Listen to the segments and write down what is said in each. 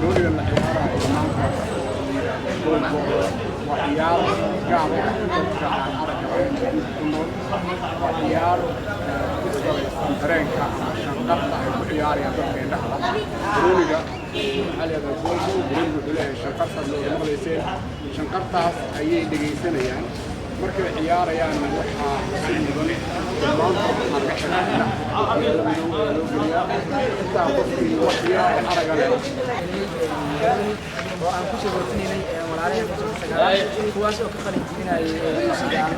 بروني من العيارة وعيار قاعدة عن عرق وعيار dareenka shanqarta ay ku ciyaarayaan dadka indhaha bruniga hal yada goolku bruniga bilaa shanqarta loo maqlaysay shanqartaas ayay dhageysanayaan markay ciyaarayaan waxa si mudan maanta marka xirana loo geliyaa inta qofkii waxyaabo araga leh oo aan ku soo wartinay walaalahay kuwaas oo ka qalin jibinay sidaan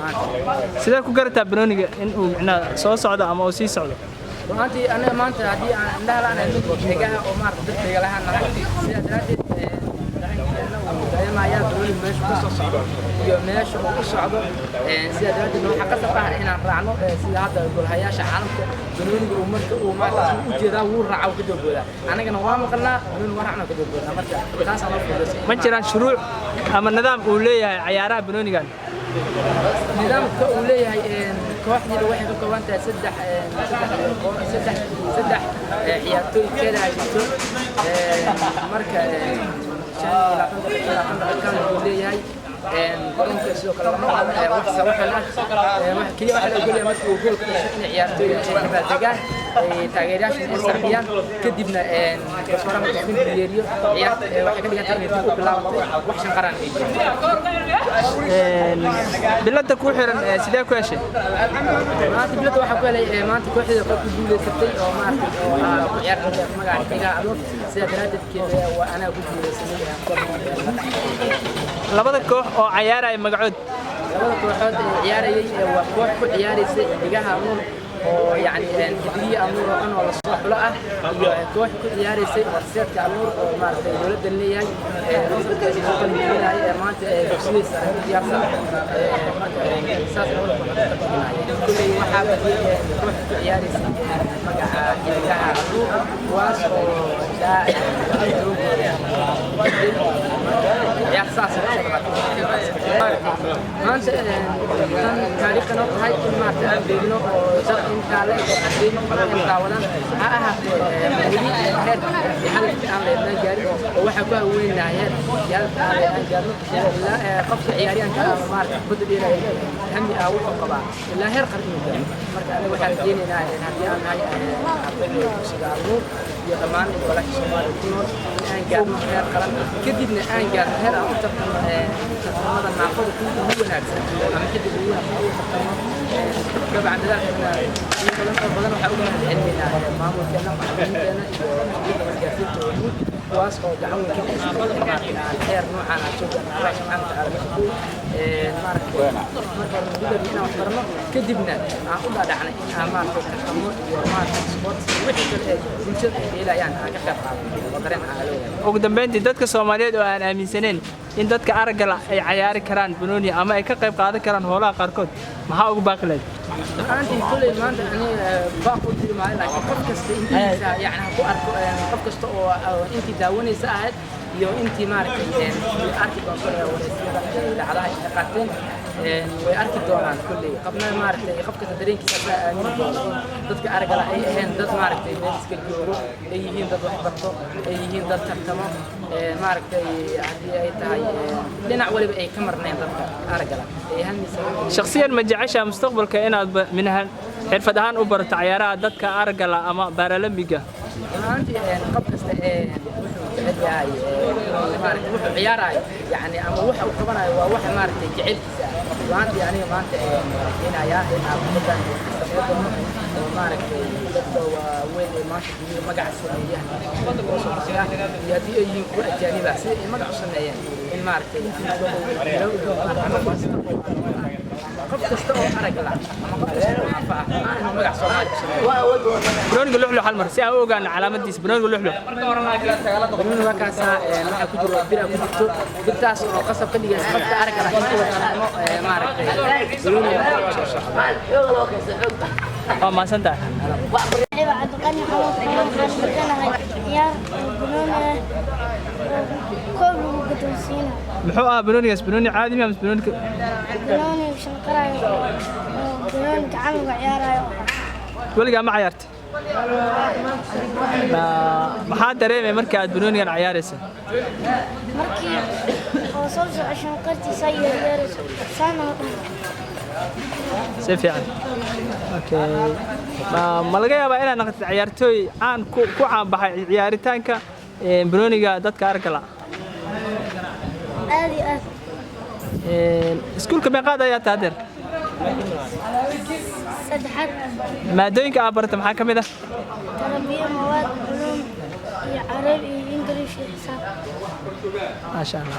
maanta sidee ku garataa Browniga in uu macna soo socdo ama uu sii socdo maanta anaga maanta hadii aan indhaha la aan degaha oo maarta dadka lahaan nahay sida daradeed ma ayaa Browniga meesha ku soo socdo iyo meesha uu ku socdo sida daradeed waxa ka safar inaan raacno sida hadda golhayaasha caalamka Browniga uu marka uu maanta u jeedaa wuu raaco ka dogooda anagana waa maqalnaa Browniga waa raacno ka dogooda marka taas aan fiirsay ma jiraan shuruuc ama nidaam uu leeyahay ciyaaraha Brownigan nidaamka uu leeyahay kooxdii waxay ka kooban tahay saddex ciyaartoy kala haysto marka uu leeyahay garoonka sidoo kale wax kaliya waxa la ogolyahay marka uu gool ka dhasho in ciyaartoyda ay ka degaan taageerayaasha ay saxbiyaan kadibna kasbaran ku yeeriyo waxay ka dhigan tahay inay ku bilaabatay wax shan qaran ay bilada ku xiran sidee ku heshay maanta bilada waxa ku helay maanta kooxda ku guuleysatay oo maanta oo ciyaarta magaciisa ado sida daraadkeeda waa ana ku guuleysay labada koox oo ciyaaraya magacood labada kooxood ee ciyaarayay waa koox ku ciyaaraysay dhigaha Nuur oo yani hidriye Nuur oo aan la soo xulo ah iyo koox ku ciyaaraysay warseedka Nuur oo maartay dawladda leeyahay dadka ay ku qalbinayay maanta dugsigiisa diyaarsan marka saas loo qabanayo kulay waxa koox ku ciyaaraysay magaca dhigaha Nuur waas oo يا أساس ما أنت تاريخنا هاي ما تعبينه وصار إن كله تعبين إن تعاونا ها ولي هاد يحل عن لنا جاري وحكوا وين نهاية جال عن جارنا لا قفص عياري أنت ما بدل إلى هم أو قبا لا هير قريب مرة أنا واحد جيني نهاية هذه أنا هاي أعطيني سيجارو يا كمان ولا شيء ما يكون أن جارنا هير قرن كدينا أن جارنا هير أو هذا الناقد هو ناقص أنا كده بقول طبعا ذلك يمكن بدل حاول علمنا ما هو كلام علمنا واسقط دعوة كده خير نوع أنا شوف أنا رايح معنا على المارك بدنا وحضرنا كدبنا أقول هذا عن أعمال التمر وأعمال سبورت وحدة بنشر إلى يعني أكثر وقرن عليه وقدام بنتي دتك الصوماليين وأنا أمين سنين إن دتك أرجع عيار كران بنوني أما كقيب قاعدة كران هولا قاركود ما هو باقلد أنت كل ما أنت يعني باخذ معي لكن قفكست أنت يعني هكو أركو قفكست أو أنت داوني ساعد يو أنت مارك يعني أركي بنصر ولا لعلها قاتين وأركي دوران كل قبل مارك قفكست تدرين كذا ضدك أرجع أي هن ضد مارك بس كل أي هن ضد واحد بطل أي هن ضد تمام مارك هذه أي تاي لنا أول بأي كمر نين ضد أرجع أي هن شخصيا ما جعش مستقبل كأنا منها حرفة هان أوبر تعيارات ضدك أرجع أما بارالمبيجا أنت قفكست هاي مارك وح عياراي يعني أما وح وكمان وح مارك جعل وأنت يعني ما أنت هنا يا هنا بدنا مارك وين ماشي ما قاعد سوي يعني يدي يكون أجانب بس ما قاعد سوي يعني المارك qof kasta oo arag la ama qof kasta oo nafa ah aan magac Soomaali بنونيga luxlux hal mar si aan u ogaano calaamadiisa banooniga luxlux banooni waa kaasa waxa ku jiro bira ku jirto birtaas oo qasab ka dhigaysa qofka arag la inta wadano maaragtay banooni waa maasantahay عبد الغني حمود عيار بنون كوب وقدوسينا muxuu ahaa banoonigaas banooni caadi ma banooni بنون وشنقراي بنون كعم وعياراي waligaa ma ciyaartay maxaa dareemay markii aad banoonigan ciyaaraysa مركي وصلت عشان قرتي سير يارس سنة si fiican okay ma laga yaabaa inaad noqotid ciyaartooy aan ku caan baxay ciyaaritaanka banooniga dadka aragga la آدي iskuulka meeqaad ayaa taadeer سدحت maadooyinka aad barata maxaa ka mid ah تربية مواد علوم عربي إنجليزي حساب maasha allah